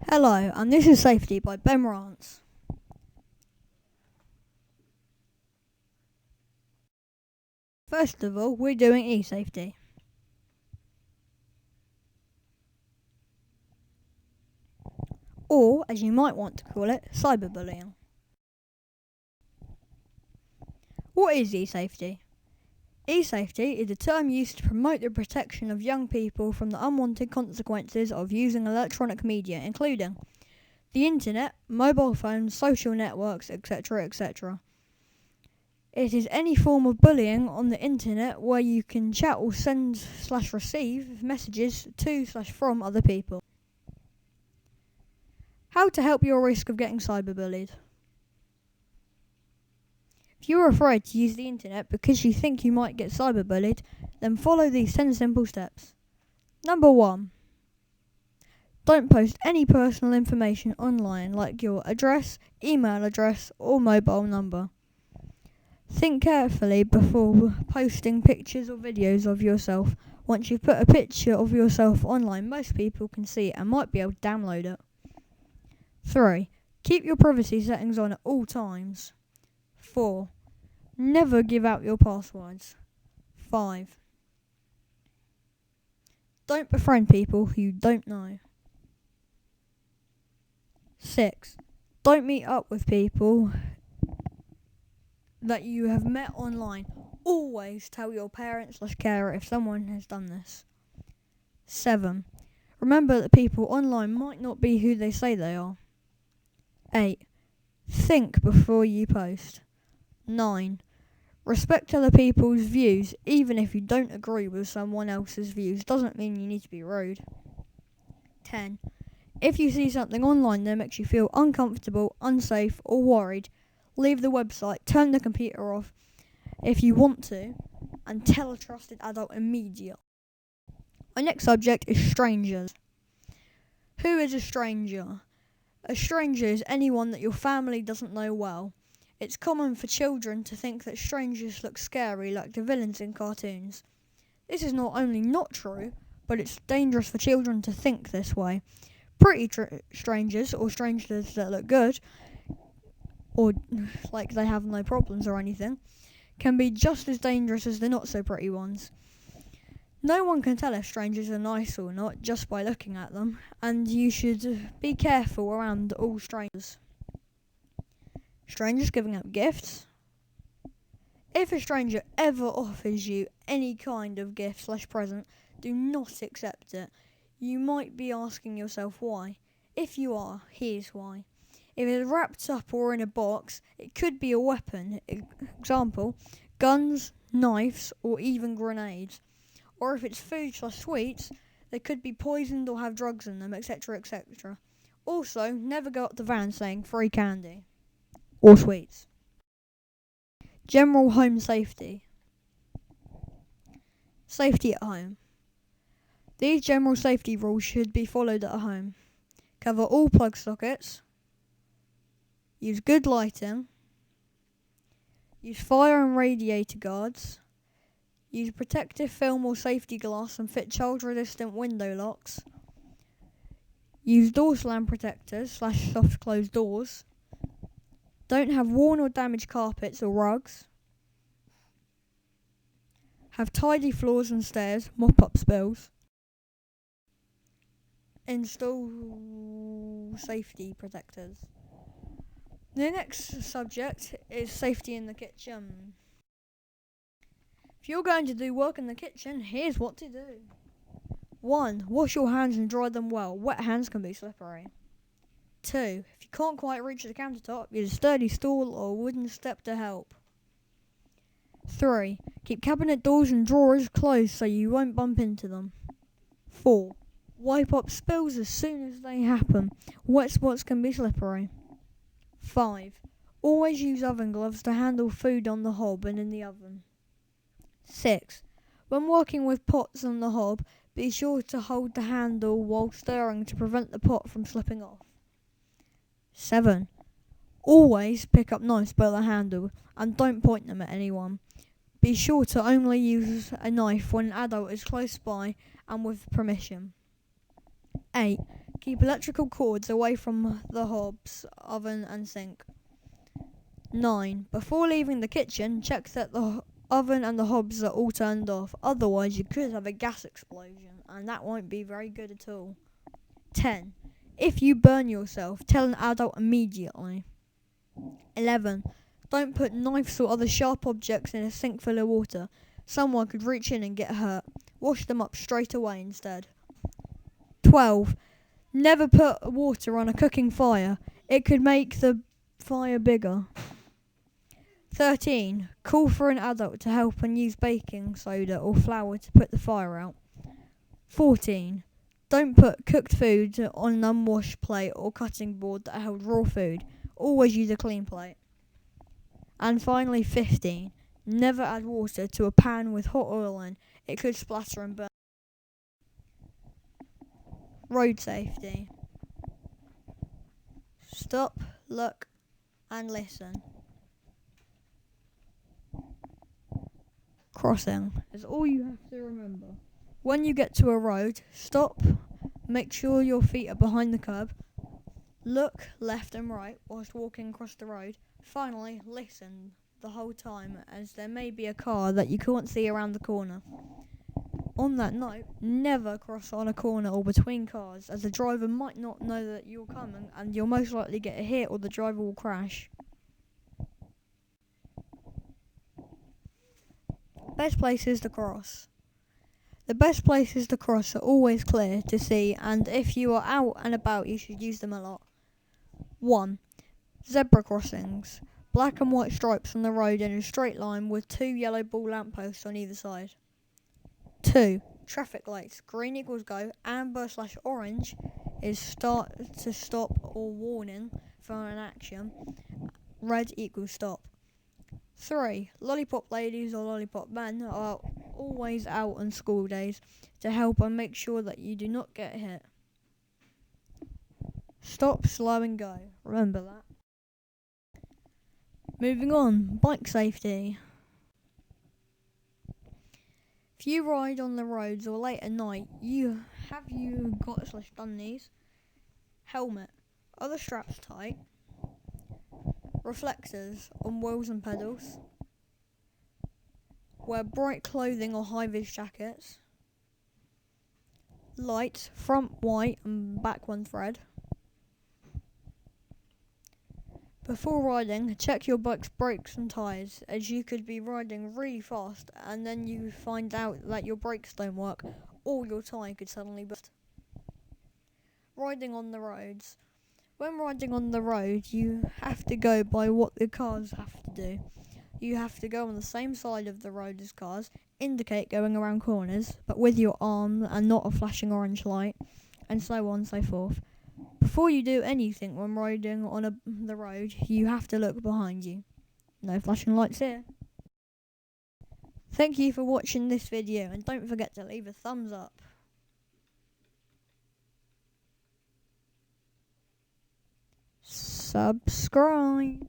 Hello, and this is Safety by Ben Rance. First of all, we're doing e-safety. Or, as you might want to call it, cyberbullying. What is e-safety? E-safety is a term used to promote the protection of young people from the unwanted consequences of using electronic media, including the internet, mobile phones, social networks, etc., etc. It is any form of bullying on the internet where you can chat or send/receive messages to/from other people. How to help your risk of getting cyberbullied. If you are afraid to use the internet because you think you might get cyberbullied, then follow these 10 simple steps. Number 1. Don't post any personal information online like your address, email address, or mobile number. Think carefully before posting pictures or videos of yourself. Once you've put a picture of yourself online, most people can see it and might be able to download it. 3. Keep your privacy settings on at all times. 4. Never give out your passwords. 5. Don't befriend people who you don't know. 6. Don't meet up with people that you have met online. Always tell your parents/carer if someone has done this. 7. Remember that people online might not be who they say they are. 8. Think before you post. 9. Respect other people's views, even if you don't agree with someone else's views. Doesn't mean you need to be rude. 10. If you see something online that makes you feel uncomfortable, unsafe, or worried, leave the website, turn the computer off if you want to, and tell a trusted adult immediately. Our next subject is strangers. Who is a stranger? A stranger is anyone that your family doesn't know well. It's common for children to think that strangers look scary like the villains in cartoons. This is not only not true, but it's dangerous for children to think this way. Pretty strangers, or strangers that look good, or like they have no problems or anything, can be just as dangerous as the not so pretty ones. No one can tell if strangers are nice or not just by looking at them, and you should be careful around all strangers. Strangers giving out gifts. If a stranger ever offers you any kind of gift/present, do not accept it. You might be asking yourself why. If you are, here's why. If it's wrapped up or in a box, it could be a weapon. Example, guns, knives, or even grenades. Or if it's food/sweets, they could be poisoned or have drugs in them, etc., etc. Also, never go up the van saying free candy or sweets. General home safety. Safety at home. These general safety rules should be followed at home. Cover all plug sockets. Use good lighting. Use fire and radiator guards. Use protective film or safety glass and fit child-resistant window locks. Use door slam protectors/soft closed doors. Don't have worn or damaged carpets or rugs. Have tidy floors and stairs, mop up spills. Install safety protectors. The next subject is safety in the kitchen. If you're going to do work in the kitchen, here's what to do. 1. Wash your hands and dry them well. Wet hands can be slippery. 2. If you can't quite reach the countertop, use a sturdy stool or wooden step to help. 3. Keep cabinet doors and drawers closed so you won't bump into them. 4. Wipe up spills as soon as they happen. Wet spots can be slippery. 5. Always use oven gloves to handle food on the hob and in the oven. 6. When working with pots on the hob, be sure to hold the handle while stirring to prevent the pot from slipping off. 7. Always pick up knives by the handle and don't point them at anyone. Be sure to only use a knife when an adult is close by and with permission. 8. Keep electrical cords away from the hobs, oven and sink. 9. Before leaving the kitchen, check that the oven and the hobs are all turned off. Otherwise, you could have a gas explosion, and that won't be very good at all. 10. If you burn yourself, tell an adult immediately. 11. Don't put knives or other sharp objects in a sink full of water. Someone could reach in and get hurt. Wash them up straight away instead. 12. Never put water on a cooking fire. It could make the fire bigger. 13. Call for an adult to help and use baking soda or flour to put the fire out. 14. Don't put cooked food on an unwashed plate or cutting board that held raw food. Always use a clean plate. And finally, 15. Never add water to a pan with hot oil in. It could splatter and burn. Road safety. Stop, look, and listen. Crossing is all you have to remember. When you get to a road, stop, make sure your feet are behind the curb, look left and right whilst walking across the road. Finally, listen the whole time, as there may be a car that you can't see around the corner. On that note, never cross on a corner or between cars, as the driver might not know that you're coming and you'll most likely get hit or the driver will crash. Best places to cross. The best places to cross are always clear to see, and if you are out and about you should use them a lot. 1. Zebra crossings. Black and white stripes on the road in a straight line with 2 yellow ball lampposts on either side. 2. Traffic lights. Green equals go, amber/orange is start to stop or warning for an action, red equals stop. 3. Lollipop ladies or lollipop men are always out on school days to help and make sure that you do not get hit. Stop, slow and go. Remember that. Moving on, bike safety. If you ride on the roads or late at night, you got/done these? Helmet. Are the straps tight? Reflectors on wheels and pedals. Wear bright clothing or high-vis jackets. Lights, front white and back 1 thread. Before riding, check your bike's brakes and tyres, as you could be riding really fast and then you find out that your brakes don't work or your tyre could suddenly burst. Riding on the roads. When riding on the road, you have to go by what the cars have to do. You have to go on the same side of the road as cars, indicate going around corners, but with your arm and not a flashing orange light, and so on and so forth. Before you do anything when riding on the road, you have to look behind you. No flashing lights here. Thank you for watching this video, and don't forget to leave a thumbs up. Subscribe.